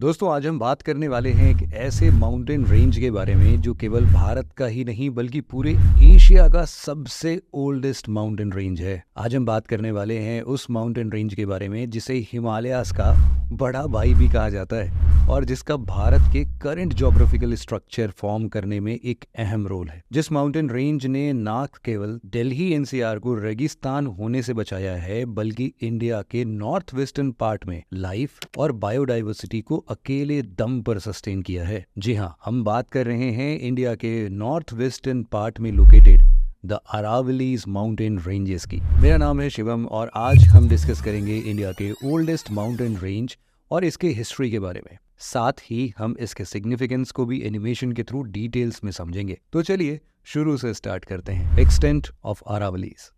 दोस्तों आज हम बात करने वाले हैं एक ऐसे माउंटेन रेंज के बारे में जो केवल भारत का ही नहीं बल्कि पूरे एशिया का सबसे ओल्डेस्ट माउंटेन रेंज है। आज हम बात करने वाले हैं उस माउंटेन रेंज के बारे में जिसे हिमालयास का बड़ा भाई भी कहा जाता है और जिसका भारत के करंट ज्योग्राफिकल स्ट्रक्चर फॉर्म करने में एक अहम रोल है। जिस माउंटेन रेंज ने ना केवल दिल्ली एनसीआर को रेगिस्तान होने से बचाया है बल्कि इंडिया के नॉर्थ वेस्टर्न पार्ट में लाइफ और बायोडाइवर्सिटी को अकेले दम पर सस्टेन किया है। जी हाँ, हम बात कर रहे हैं इंडिया के नॉर्थ वेस्टर्न पार्ट में located the Aravallis mountain ranges की। मेरा नाम है शिवम और आज हम डिस्कस करेंगे इंडिया के ओल्डेस्ट माउंटेन रेंज और इसके हिस्ट्री के बारे में। साथ ही हम इसके सिग्निफिकेंस को भी एनिमेशन के थ्रू डिटेल्स में समझेंगे। तो चलिए शुरू से स्टार्ट करते हैं। Extent of Aravallis.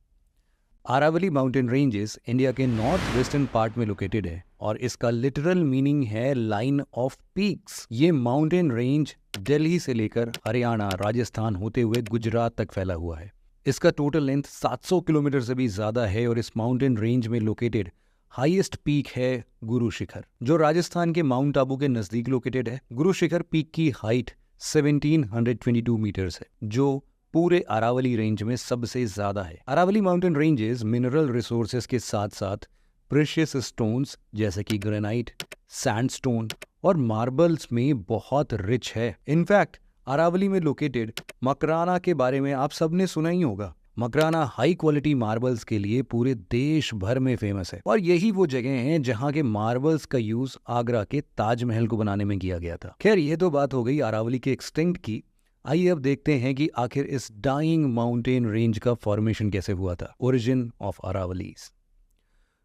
Aravalli mountain ranges India के नॉर्थ वेस्टर्न पार्ट में लोकेटेड है और इसका लिटरल मीनिंग है लाइन ऑफ पीक्स। ये माउंटेन रेंज दिल्ली से लेकर हरियाणा, राजस्थान होते हुए गुजरात तक फैला हुआ है। इसका टोटल लेंथ 700 किलोमीटर से भी ज्यादा है और इस माउंटेन रेंज में लोकेटेड हाईएस्ट पीक है गुरु शिखर, जो राजस्थान के माउंट आबू के नजदीक लोकेटेड है। गुरु शिखर पीक की हाइट 1722 मीटर्स है, जो पूरे अरावली रेंज में सबसे ज्यादा है। Aravalli mountain ranges mineral resources के साथ साथ प्रेशियस स्टोन्स जैसे कि ग्रेनाइट, सैंडस्टोन और मार्बल्स में बहुत रिच है। इनफैक्ट अरावली में लोकेटेड मकराना के बारे में आप सबने सुना ही होगा। मकराना हाई क्वालिटी मार्बल्स के लिए पूरे देश भर में फेमस है और यही वो जगह हैं जहां के मार्बल्स का यूज आगरा के ताजमहल को बनाने में किया गया था। खैर, ये तो बात हो गई अरावली के एक्सटेंट की। आइए अब देखते हैं कि आखिर इस डाइंग माउंटेन रेंज का फॉर्मेशन कैसे हुआ था। Origin of Aravallis.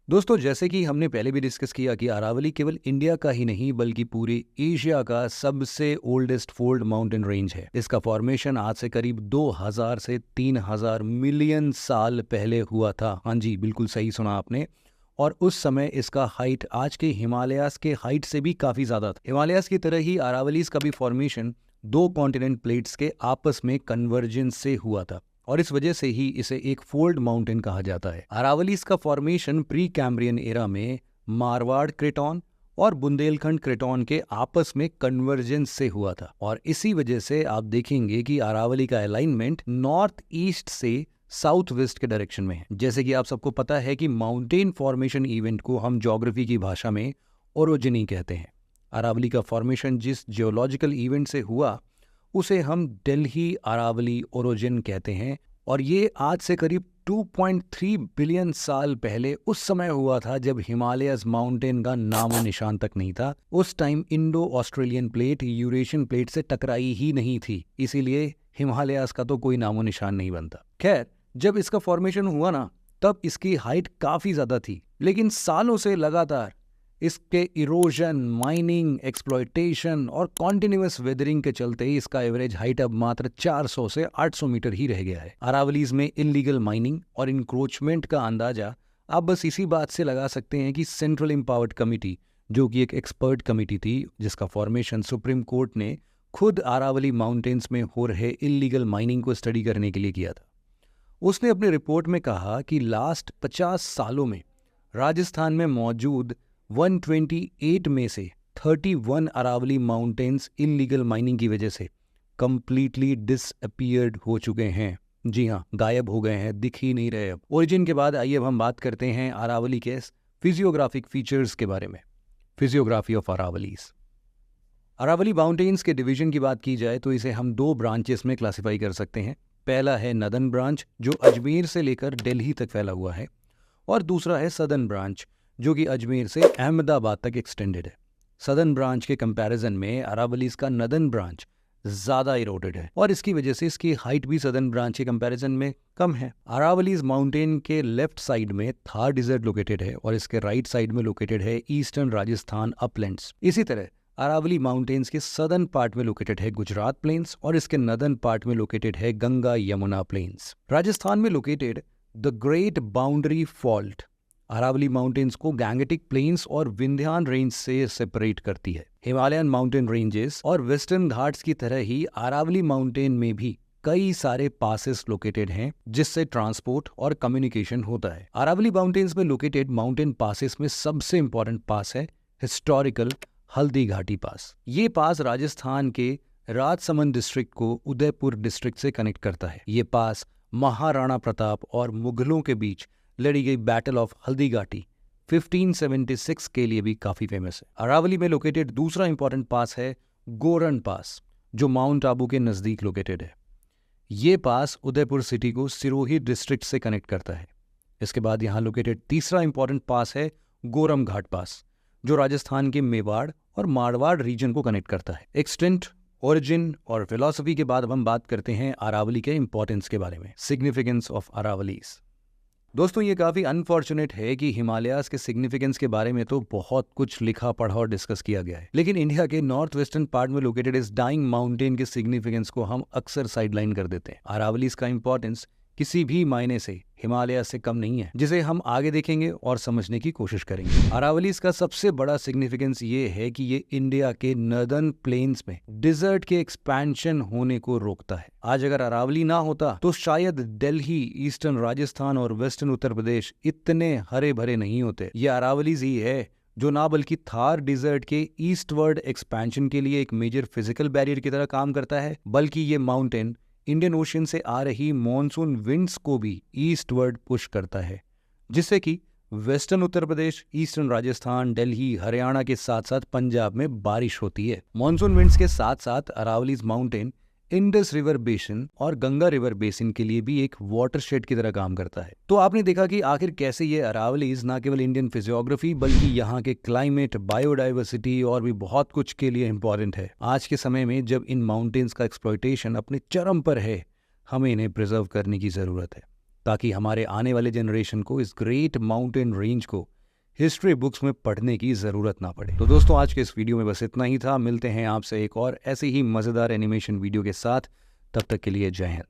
दोस्तों, जैसे कि हमने पहले भी डिस्कस किया कि अरावली केवल इंडिया का ही नहीं बल्कि पूरे एशिया का सबसे ओल्डेस्ट फोल्ड माउंटेन रेंज है। इसका फॉर्मेशन आज से करीब 2000 से 3000 मिलियन साल पहले हुआ था। हाँ जी, बिल्कुल सही सुना आपने। और उस समय इसका हाइट आज के हिमालयास के हाइट से भी काफी ज्यादा था। हिमालयास की तरह ही अरावलीज का भी फॉर्मेशन दो कॉन्टिनेंट प्लेट्स के आपस में कन्वर्जेंस से हुआ था और इस वजह से ही इसे एक फोल्ड माउंटेन कहा जाता है। अरावलीज का फॉर्मेशन प्री कैम्ब्रियन एरा में मारवाड़ क्रेटॉन और बुंदेलखंड क्रेटॉन के आपस में कन्वर्जेंस से हुआ था और इसी वजह से आप देखेंगे कि अरावली का अलाइनमेंट नॉर्थ ईस्ट से साउथ वेस्ट के डायरेक्शन में है। जैसे कि आप सबको पता है कि माउंटेन फॉर्मेशन इवेंट को हम ज्योग्राफी की भाषा में ओरोजिनी कहते हैं। अरावली का फॉर्मेशन जिस जियोलॉजिकल इवेंट से हुआ उसे हम दिल्ली अरावली ओरोजिन कहते हैं और ये आज से करीब 2.3 बिलियन साल पहले उस समय हुआ था जब हिमालयस माउंटेन का नामो निशान तक नहीं था। उस time Indo Australian plate Eurasian plate से टकराई ही नहीं थी, इसीलिए हिमालयस का तो कोई नामो निशान नहीं बनता। खैर, जब इसका फॉर्मेशन हुआ ना तब इसकी हाइट काफी ज्यादा थी, लेकिन सालों से लगातार इसके इरोजन, माइनिंग, एक्सप्लॉयटेशन और कॉन्टिन्यूअस वेदरिंग के चलते इसका एवरेज हाइट अब मात्र 400 से 800 मीटर ही रह गया है। अरावलीज में इलीगल माइनिंग और इंक्रोचमेंट का अंदाजा आप बस इसी बात से लगा सकते हैं कि सेंट्रल एम्पावर्ड कमिटी, जो कि एक एक्सपर्ट कमिटी थी जिसका फॉर्मेशन सुप्रीम कोर्ट ने खुद अरावली माउंटेन्स में हो रहे इलीगल माइनिंग को स्टडी करने के लिए किया था, उसने अपनी रिपोर्ट में कहा कि लास्ट 50 सालों में राजस्थान में मौजूद 128 में से 31 अरावली माउंटेन्स इलीगल माइनिंग की वजह से कंप्लीटली डिसअपीयर्ड हो चुके हैं। जी हाँ, गायब हो गए हैं, दिख ही नहीं रहे अब। ओरिजिन के बाद आइए अब हम बात करते हैं अरावली के फिजियोग्राफिक फीचर्स के बारे में। Physiography of Aravallis. Aravalli mountains के डिवीजन की बात की जाए तो इसे हम दो ब्रांचेस में क्लासिफाई कर सकते हैं। पहला है नदन ब्रांच, जो अजमेर से लेकर दिल्ली तक फैला हुआ है, और दूसरा है सदर्न ब्रांच, जो कि अजमेर से अहमदाबाद तक एक्सटेंडेड है। सदर्न ब्रांच के कंपैरिजन में अरावलीज का नदन ब्रांच ज्यादा इरोडेड है और इसकी वजह से इसकी हाइट भी सदर्न ब्रांच के कंपैरिजन में कम है। अरावलीज माउंटेन के लेफ्ट साइड में थार डिजर्ट लोकेटेड है और इसके राइट साइड में लोकेटेड है ईस्टर्न राजस्थान अपलैंड्स। इसी तरह अरावली माउंटेन्स के सदर्न पार्ट में लोकेटेड है गुजरात प्लेन्स और इसके नदर्न पार्ट में लोकेटेड है गंगा यमुना प्लेन्स। राजस्थान में located the great boundary fault Aravalli mountains को गैंगेटिक प्लेन्स और विंध्यान रेंज से सेपरेट करती है। हिमालयन माउंटेन रेंजेस और वेस्टर्न घाट्स की तरह ही अरावली माउंटेन में भी कई सारे पासेस लोकेटेड हैं जिससे ट्रांसपोर्ट और कम्युनिकेशन होता है। अरावली माउंटेन्स में लोकेटेड माउंटेन पासेस में सबसे इंपॉर्टेंट पास है हिस्टोरिकल हल्दी घाटी पास। ये पास राजस्थान के राजसमंद डिस्ट्रिक्ट को उदयपुर डिस्ट्रिक्ट से कनेक्ट करता है। ये पास महाराणा प्रताप और मुगलों के बीच लड़ी गई बैटल ऑफ हल्दी घाटी 1576 के लिए भी काफी फेमस है। अरावली में लोकेटेड दूसरा इंपॉर्टेंट पास है गोरन पास, जो माउंट आबू के नजदीक लोकेटेड है। ये पास उदयपुर सिटी को सिरोही डिस्ट्रिक्ट से कनेक्ट करता है। इसके बाद यहाँ लोकेटेड तीसरा इंपॉर्टेंट पास है गोरम घाट पास, जो राजस्थान के मेवाड़ और मारवाड़ रीजन को कनेक्ट करता है। एक्सटेंट, ओरिजिन और फिलॉसफी के बाद अब हम बात करते हैं अरावली के इंपॉर्टेंस के बारे में, सिग्निफिकेंस ऑफ अरावलीज। दोस्तों, ये काफी अनफॉर्चुनेट है कि हिमालयाज के सिग्निफिकेंस के बारे में तो बहुत कुछ लिखा पढ़ा और डिस्कस किया गया है, लेकिन इंडिया के नॉर्थ वेस्टर्न पार्ट में लोकेटेड इस डाइंग माउंटेन के सिग्निफिकेंस को हम अक्सर साइडलाइन कर देते हैं। अरावलीज का इंपॉर्टेंस किसी भी मायने से हिमालय से कम नहीं है, जिसे हम आगे देखेंगे और समझने की कोशिश करेंगे। अरावलीज का सबसे बड़ा सिग्निफिकेंस ये है कि ये इंडिया के नर्दर्न प्लेन्स में डिजर्ट के एक्सपेंशन होने को रोकता है। आज अगर अरावली ना होता तो शायद दिल्ली, ईस्टर्न राजस्थान और वेस्टर्न उत्तर प्रदेश इतने हरे भरे नहीं होते। ये अरावलीज ही है जो ना बल्कि थार डिजर्ट के ईस्टवर्ड एक्सपेंशन के लिए एक मेजर फिजिकल बैरियर की तरह काम करता है, बल्कि ये माउंटेन इंडियन ओशन से आ रही मॉनसून विंड्स को भी ईस्टवर्ड पुश करता है, जिससे कि वेस्टर्न उत्तर प्रदेश, ईस्टर्न राजस्थान, दिल्ली, हरियाणा के साथ साथ पंजाब में बारिश होती है। मॉनसून विंड्स के साथ साथ Aravallis mountain Indus river basin और गंगा रिवर बेसिन के लिए भी एक वाटरशेड की तरह काम करता है। तो आपने देखा कि आखिर कैसे ये अरावलीज ना केवल इंडियन फिजियोग्राफी बल्कि यहाँ के क्लाइमेट, बायोडाइवर्सिटी और भी बहुत कुछ के लिए इंपॉर्टेंट है। आज के समय में जब इन माउंटेन्स का एक्सप्लॉयटेशन अपने चरम पर है, हमें इन्हें प्रिजर्व करने की जरूरत है, ताकि हमारे आने वाले जनरेशन को इस ग्रेट माउंटेन रेंज को हिस्ट्री बुक्स में पढ़ने की जरूरत ना पड़े। तो दोस्तों, आज के इस वीडियो में बस इतना ही था। मिलते हैं आपसे एक और ऐसे ही मजेदार एनिमेशन वीडियो के साथ। तब तक के लिए जय हिंद।